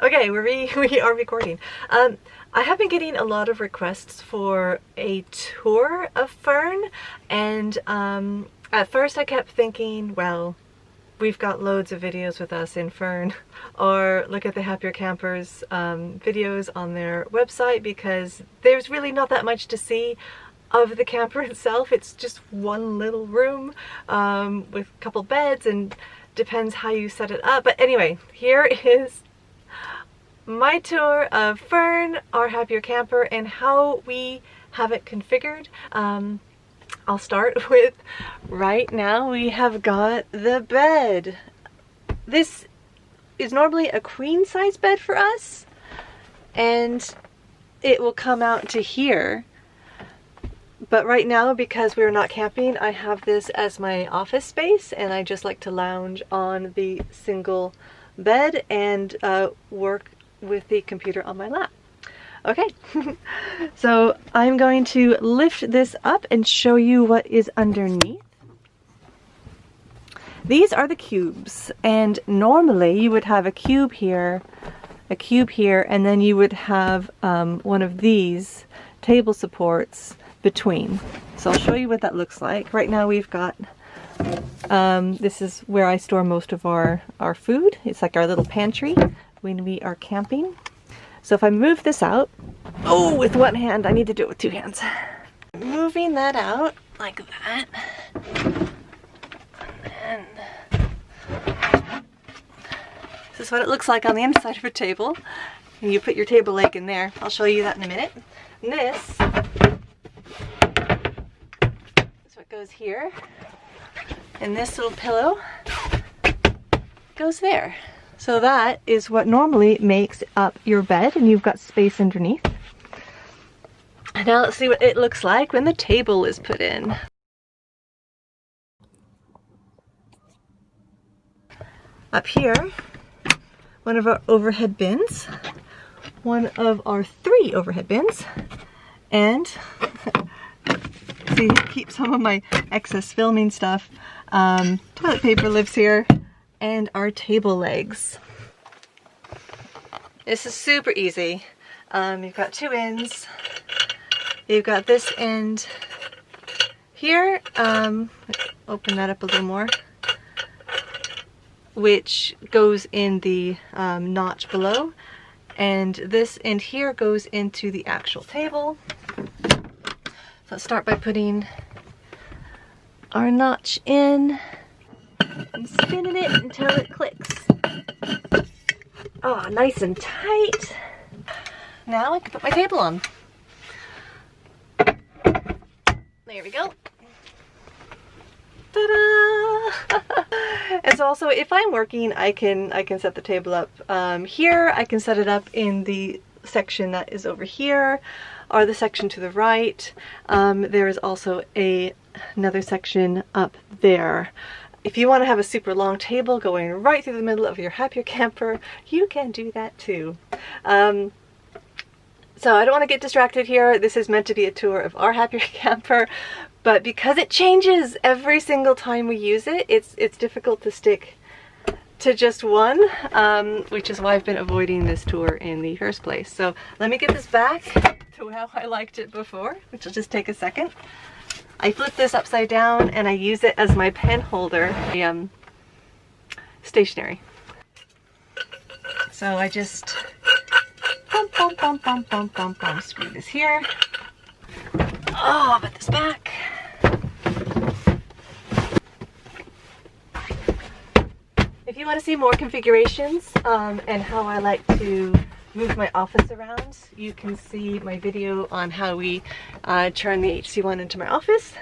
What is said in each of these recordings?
Okay, we are recording. I have been getting a lot of requests for a tour of Fern, and at first I kept thinking, well, we've got loads of videos with us in Fern, or look at the Happier Campers videos on their website, because there's really not that much to see of the camper itself. It's just one little room with a couple beds, and depends how you set it up. But anyway, here is my tour of Fern, our Happier Camper, and how we have it configured. I'll start with right now we have got the bed. This is normally a queen size bed for us, and it will come out to here. But right now, because we're not camping, I have this as my office space, and I just like to lounge on the single bed and work with the computer on my lap. Okay, so I'm going to lift this up and show you what is underneath. These are the cubes, and normally you would have a cube here, and then you would have one of these table supports between. So I'll show you what that looks like. Right now we've got, this is where I store most of our food. It's like our little pantry when we are camping. So if I move this out, oh, with one hand, I need to do it with two hands. Moving that out like that. And then this is what it looks like on the inside of a table. And you put your table leg in there. I'll show you that in a minute. And this is what goes here. And this little pillow goes there. So that is what normally makes up your bed, and you've got space underneath. Now let's see what it looks like when the table is put in. Up here, one of our overhead bins, one of our 3 overhead bins, and see, keep some of my excess filming stuff. Toilet paper lives here, and our table legs. This is super easy. You've got 2 ends. You've got this end here. Open that up a little more, which goes in the notch below, and this end here goes into the actual table. So let's start by putting our notch in and spinning it until it clicks. Oh, nice and tight. Now I can put my table on. There we go. Ta-da! And so also, if I'm working, I can set the table up here. I can set it up in the section that is over here, or the section to the right. There is also another section up there. If you want to have a super long table going right through the middle of your Happier Camper, you can do that too. So I don't want to get distracted here. This is meant to be a tour of our Happier Camper, but because it changes every single time we use it, it's difficult to stick to just one, which is why I've been avoiding this tour in the first place. So let me get this back to how I liked it before, which will just take a second. I flip this upside down and I use it as my pen holder, stationary. So I just screw this here. Oh, I'll put this back. If you want to see more configurations and how I like to move my office around, you can see my video on how we turn the HC1 into my office.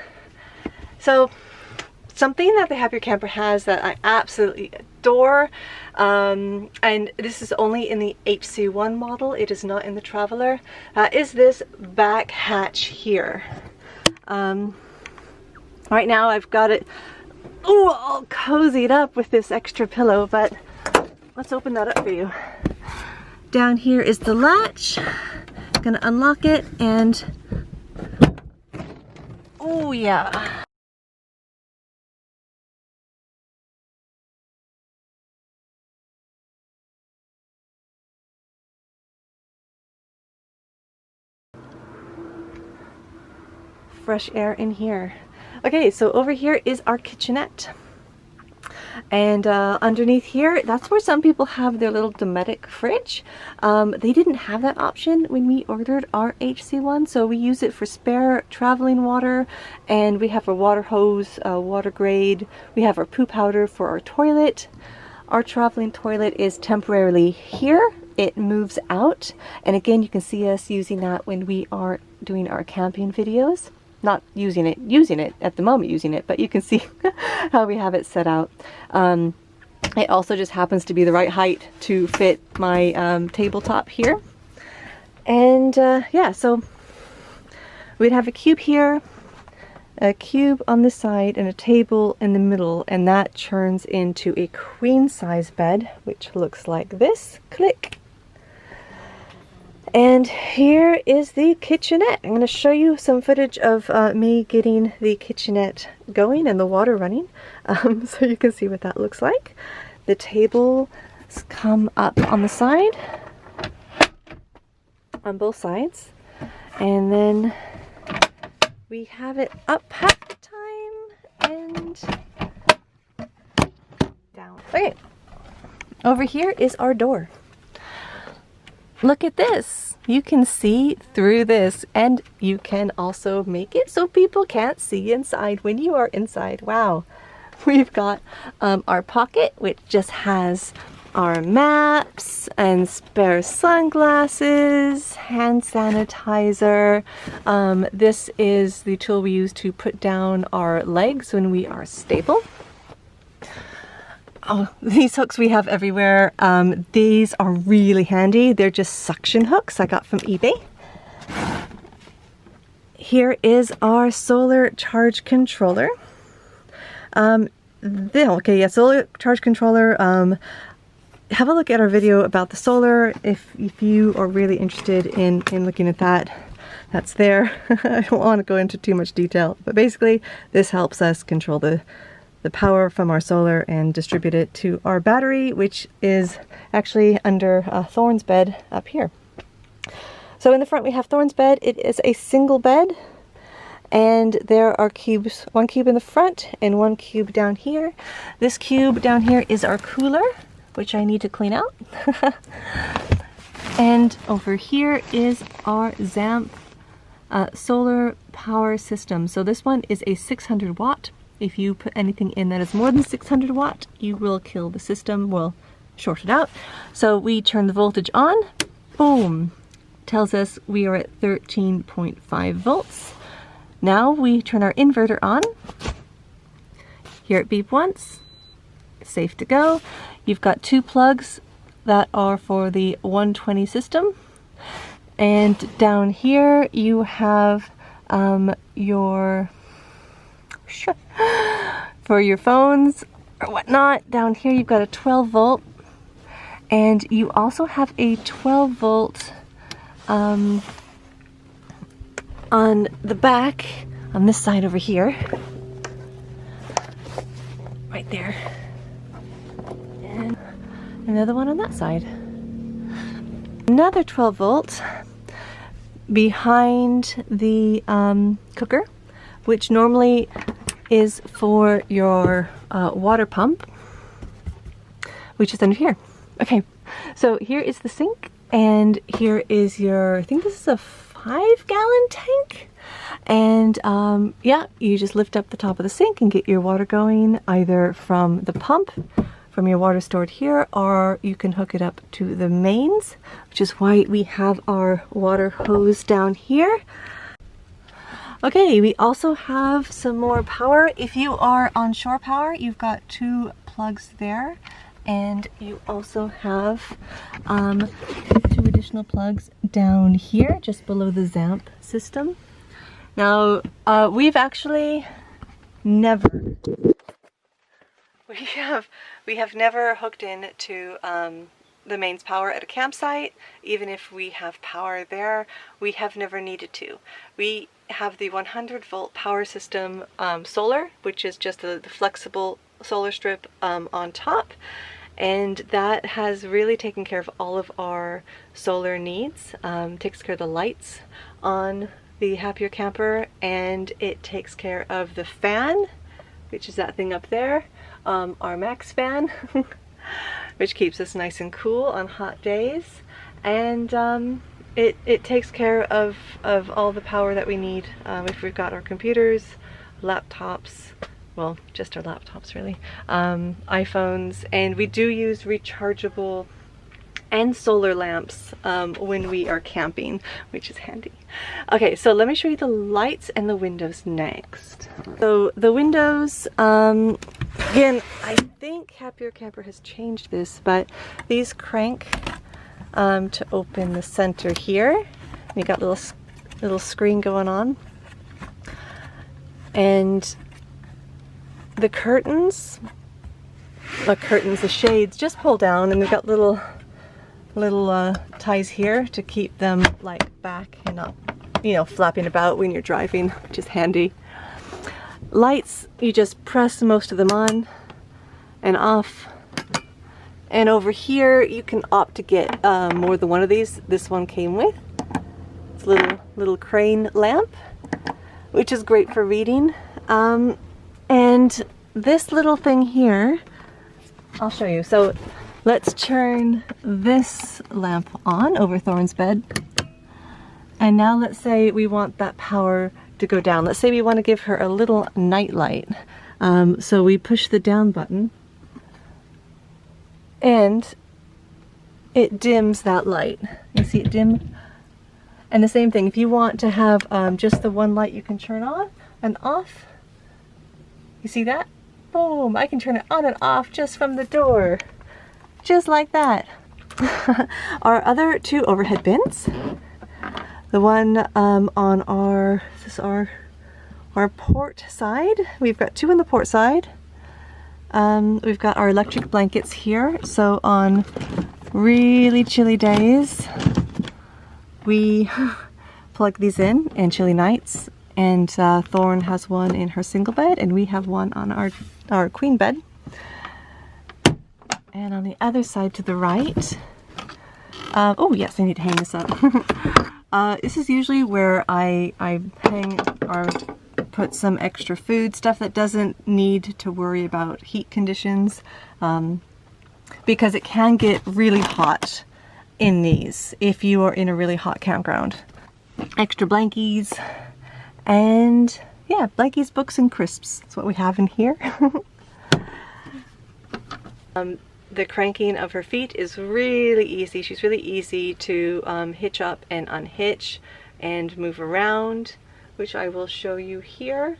So something that the Happier Camper has that I absolutely adore, and this is only in the HC1 model, it is not in the Traveler, is this back hatch here. Right now I've got it all cozied up with this extra pillow, but let's open that up for you. Down here is the latch. I'm gonna unlock it, and oh yeah. fresh air in here. Okay, so over here is our kitchenette. And underneath here, that's where some people have their little Dometic fridge. They didn't have that option when we ordered our HC1, so we use it for spare traveling water, and we have a water hose, water grade. We have our poo powder for our toilet. Our traveling toilet is temporarily here. It moves out, and again, you can see us using that when we are doing our camping videos. Not using it at the moment using it, but you can see how we have it set out. It also just happens to be the right height to fit my tabletop here. And yeah, so we'd have a cube here, a cube on this side, and a table in the middle, and that turns into a queen size bed, which looks like this. Click. And here is the kitchenette. I'm going to show you some footage of me getting the kitchenette going and the water running, so you can see what that looks like. The tables come up on the side, on both sides, and then we have it up half the time and down. Okay, over here is our door. Look at this. You can see through this, and you can also make it so people can't see inside when you are inside. Wow. We've got our pocket, which just has our maps and spare sunglasses, hand sanitizer. This is the tool we use to put down our legs when we are stable. Oh, these hooks we have everywhere. These are really handy. They're just suction hooks I got from eBay. Here is our solar charge controller. Okay, yeah, solar charge controller. Have a look at our video about the solar if you are really interested in looking at that. That's there. I don't want to go into too much detail, but basically this helps us control the power from our solar and distribute it to our battery, which is actually under Thorn's bed up here. So in the front we have Thorn's bed. It is a single bed, and there are cubes, one cube in the front and one cube down here. This cube down here is our cooler, which I need to clean out. And over here is our ZAMP solar power system. So this one is a 600 watt. If you put anything in that is more than 600 watt, you will kill the system, will short it out. So we turn the voltage on, boom, tells us we are at 13.5 volts. Now we turn our inverter on. Hear it beep once, safe to go. You've got two plugs that are for the 120 system. And down here you have for your phones or whatnot. Down here you've got a 12 volt, and you also have a 12 volt on the back on this side over here, right there, and another one on that side. Another 12 volt behind the cooker, which normally is for your water pump, which is under here. Okay, so here is the sink, and here is your, I think this is a 5-gallon tank. And yeah, you just lift up the top of the sink and get your water going either from the pump, from your water stored here, or you can hook it up to the mains, which is why we have our water hose down here. Okay, we also have some more power. If you are on shore power, you've got two plugs there, and you also have two additional plugs down here, just below the ZAMP system. Now, we've actually never, we have never hooked in to the mains power at a campsite. Even if we have power there, we have never needed to. We have the 100 volt power system solar, which is just the flexible solar strip on top, and that has really taken care of all of our solar needs. Takes care of the lights on the Happier Camper, and it takes care of the fan, which is that thing up there, our max fan, which keeps us nice and cool on hot days, and it takes care of all the power that we need if we've got our computers, laptops, well, just our laptops really, iPhones, and we do use rechargeable and solar lamps when we are camping, which is handy. Okay, so let me show you the lights and the windows next. So the windows, again, I think Happier Camper has changed this, but these crank to open the center here. You got little screen going on, and the curtains, the shades just pull down, and they've got little ties here to keep them like back and not, you know, flapping about when you're driving, which is handy. Lights, you just press most of them on and off. And over here, you can opt to get more than one of these. This one came with. It's a little crane lamp, which is great for reading. And this little thing here, I'll show you. So let's turn this lamp on over Thorn's bed. And now let's say we want that power to go down. Let's say we want to give her a little night light. So we push the down button, and it dims that light. You see it dim? And the same thing, if you want to have just the one light you can turn on and off. You see that? Boom, I can turn it on and off just from the door. Just like that. Our other two overhead bins. The one on our, this is our port side. We've got two on the port side. We've got our electric blankets here. So on really chilly days, we plug these in, and chilly nights. And Thorn has one in her single bed, and we have one on our queen bed. And on the other side to the right, oh yes, I need to hang this up. This is usually where I hang or put some extra food, stuff that doesn't need to worry about heat conditions, because it can get really hot in these if you are in a really hot campground. Extra blankies, and yeah, blankies, books, and crisps. That's what we have in here. The cranking of her feet is really easy. She's really easy to hitch up and unhitch and move around, which I will show you here.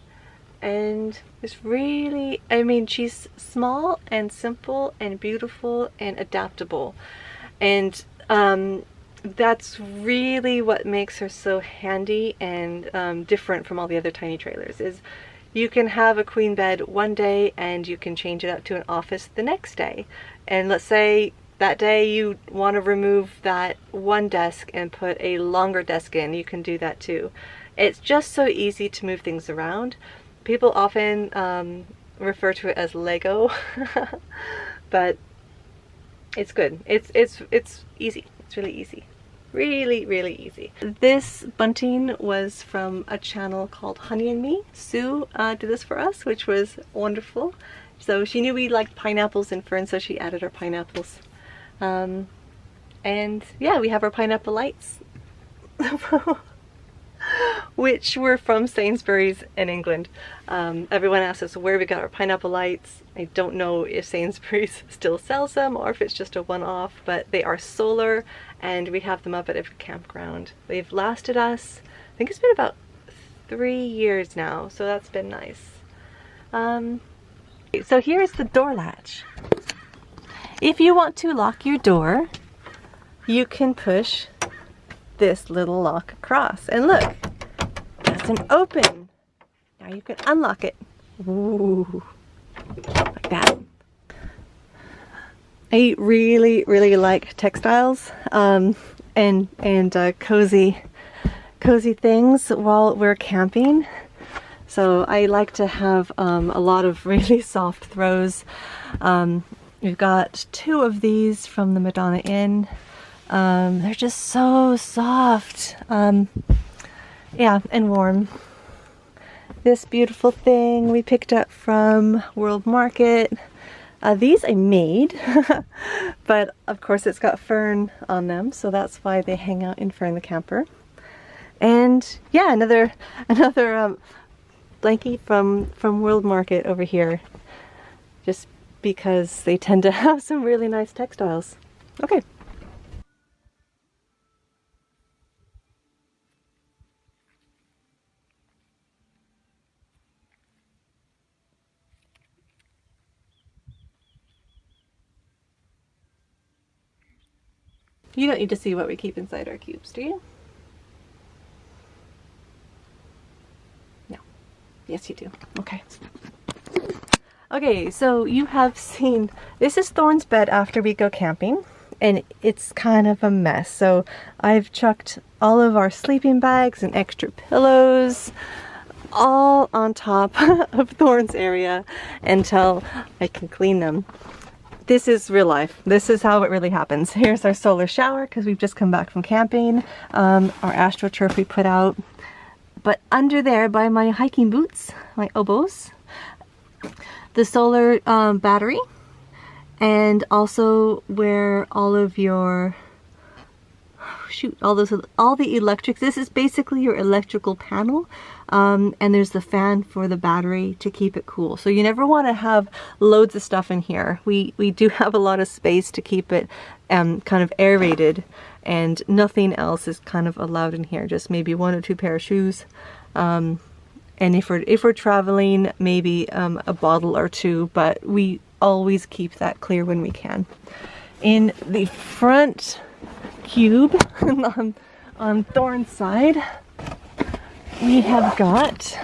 And it's really, I mean, she's small and simple and beautiful and adaptable. And that's really what makes her so handy and different from all the other tiny trailers. Is you can have a queen bed one day and you can change it up to an office the next day. And let's say that day you want to remove that one desk and put a longer desk in, you can do that too. It's just so easy to move things around. People often refer to it as Lego, but it's good. It's easy. It's really easy. Really easy. This bunting was from a channel called Honey and Me. Sue did this for us, which was wonderful. So she knew we liked pineapples in Fern, so she added our pineapples. And yeah, we have our pineapple lights, which were from Sainsbury's in England. Everyone asks us where we got our pineapple lights. I don't know if Sainsbury's still sells them or if it's just a one-off, but they are solar and we have them up at every campground. They've lasted us, I think it's been about 3 years now, so that's been nice. So here's the door latch. If you want to lock your door, you can push this little lock across. And look, it doesn't open. Now you can unlock it. Ooh, like that. I really like textiles and cozy things while we're camping. So I like to have a lot of really soft throws. We've got 2 of these from the Madonna Inn. They're just so soft. Yeah, and warm. This beautiful thing we picked up from World Market. These I made, but of course it's got Fern on them, so that's why they hang out in Fern the camper. And yeah, another blankie from World Market over here, just because they tend to have some really nice textiles. Okay. You don't need to see what we keep inside our cubes, do you? No. Yes, you do. Okay. Okay, so you have seen, this is Thorn's bed after we go camping, and it's kind of a mess. So I've chucked all of our sleeping bags and extra pillows all on top of Thorn's area until I can clean them. This is real life. This is how it really happens. Here's our solar shower because we've just come back from camping. Our AstroTurf we put out. But under there by my hiking boots, my oboes, the solar battery, and also where all of your, all the electrics, this is basically your electrical panel. And there's the fan for the battery to keep it cool. So you never want to have loads of stuff in here. We do have a lot of space to keep it kind of aerated, and nothing else is kind of allowed in here. Just maybe 1 or 2 pair of shoes. And if we're traveling, maybe a bottle or 2, but we always keep that clear when we can. In the front cube on Thorn's side, we have got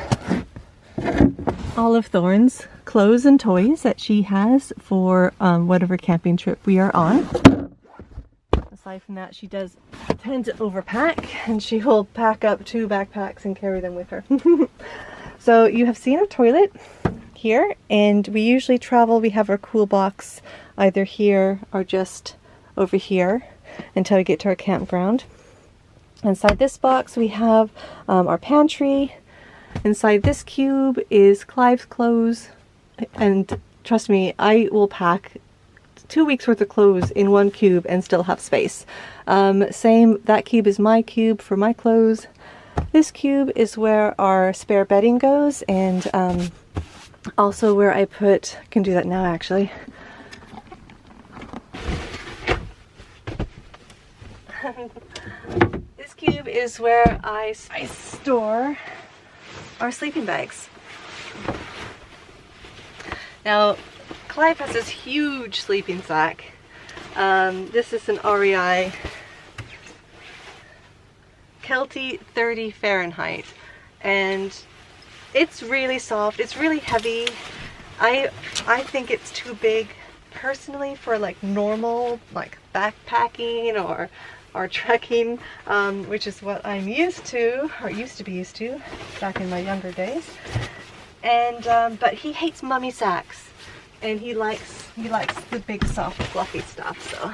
all of Thorn's clothes and toys that she has for whatever camping trip we are on. Aside from that, she does tend to overpack, and she will pack up 2 backpacks and carry them with her. So you have seen our toilet here, and we usually travel, we have our cool box either here or just over here until we get to our campground. Inside this box we have our pantry. Inside this cube is Clive's clothes, and trust me, I will pack 2 weeks worth of clothes in 1 cube and still have space. Same, that cube is my cube for my clothes. This cube is where our spare bedding goes, and also where I put, I can do that now actually. This cube is where I store our sleeping bags. Now, Clive has this huge sleeping sack. This is an REI Kelty 30 Fahrenheit, and it's really soft. It's really heavy. I think it's too big personally for like normal like backpacking or trekking, which is what I'm used to, or used to be used to back in my younger days. And but he hates mummy sacks, and he likes the big soft fluffy stuff, so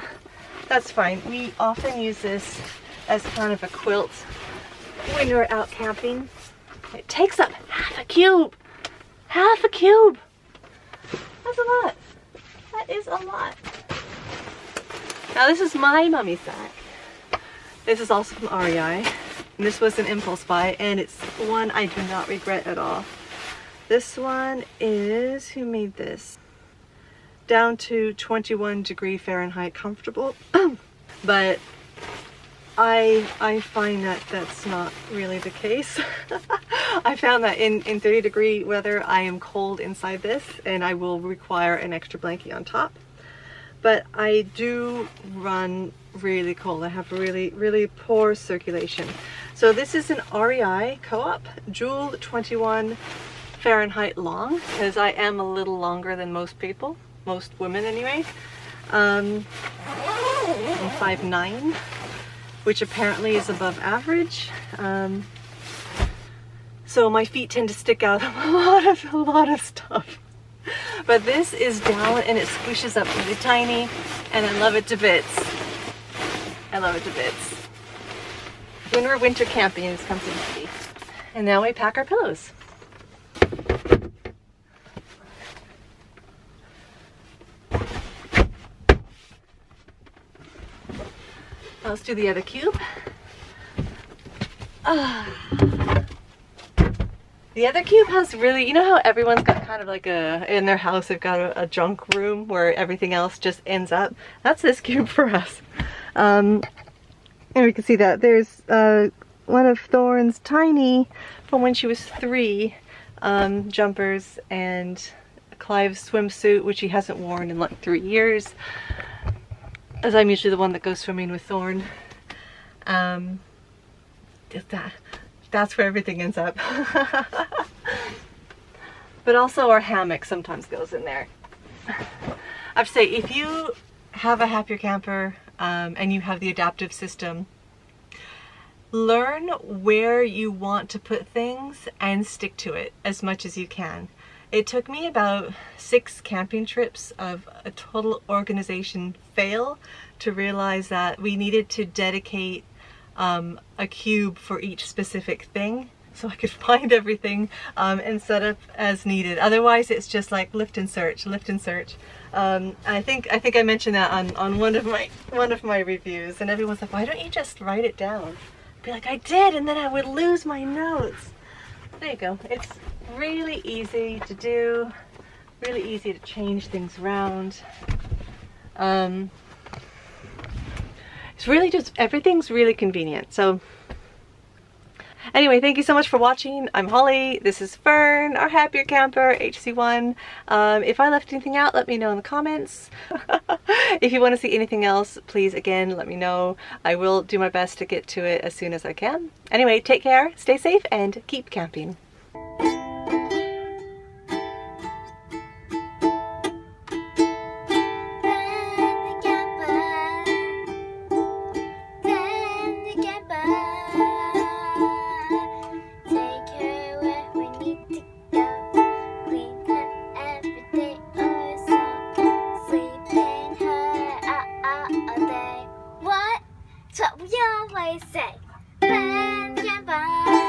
that's fine. We often use this as kind of a quilt when we're out camping. It takes up half a cube. Half a cube! That's a lot. That is a lot. Now this is my mummy sack. This is also from REI, and this was an impulse buy, and it's one I do not regret at all. This one is, who made this? Down to 21 Fahrenheit comfortable, but I find that that's not really the case. I found that in 30-degree weather I am cold inside this, and I will require an extra blanket on top. But I do run really cold. I have really poor circulation. So this is an REI Co-op Jewel 21 Fahrenheit long, because I am a little longer than most people, most women anyway. I'm 5'9", which apparently is above average. So my feet tend to stick out a lot of stuff. But this is down and it squishes up really tiny, and I love it to bits. I love it to bits. when we're winter camping, this comes in handy. And now we pack our pillows. Let's do the other cube. The other cube has really, you know how everyone's got kind of like in their house they've got a junk room where everything else just ends up? That's this cube for us. And we can see that there's one of Thorn's tiny, from when she was 3, jumpers, and Clive's swimsuit, which he hasn't worn in like 3 years, as I'm usually the one that goes swimming with Thorn. That's where everything ends up. But also our hammock sometimes goes in there. I have to say, if you have a Happier Camper and you have the adaptive system, learn where you want to put things and stick to it as much as you can. It took me about 6 camping trips of a total organization fail to realize that we needed to dedicate a cube for each specific thing so I could find everything and set up as needed. Otherwise it's just like lift and search, lift and search. I think I mentioned that on one of my reviews, and everyone's like, why don't you just write it down? I'd be like, I did, and then I would lose my notes. There you go. It's really easy to do, really easy to change things around. It's really just, everything's really convenient. So anyway, thank you so much for watching. I'm Holly. This is Fern, our Happier Camper, HC1. If I left anything out, let me know in the comments. If you want to see anything else, please, again, let me know. I will do my best to get to it as soon as I can. Anyway, take care, stay safe, and keep camping. What we always say. Pantry camper.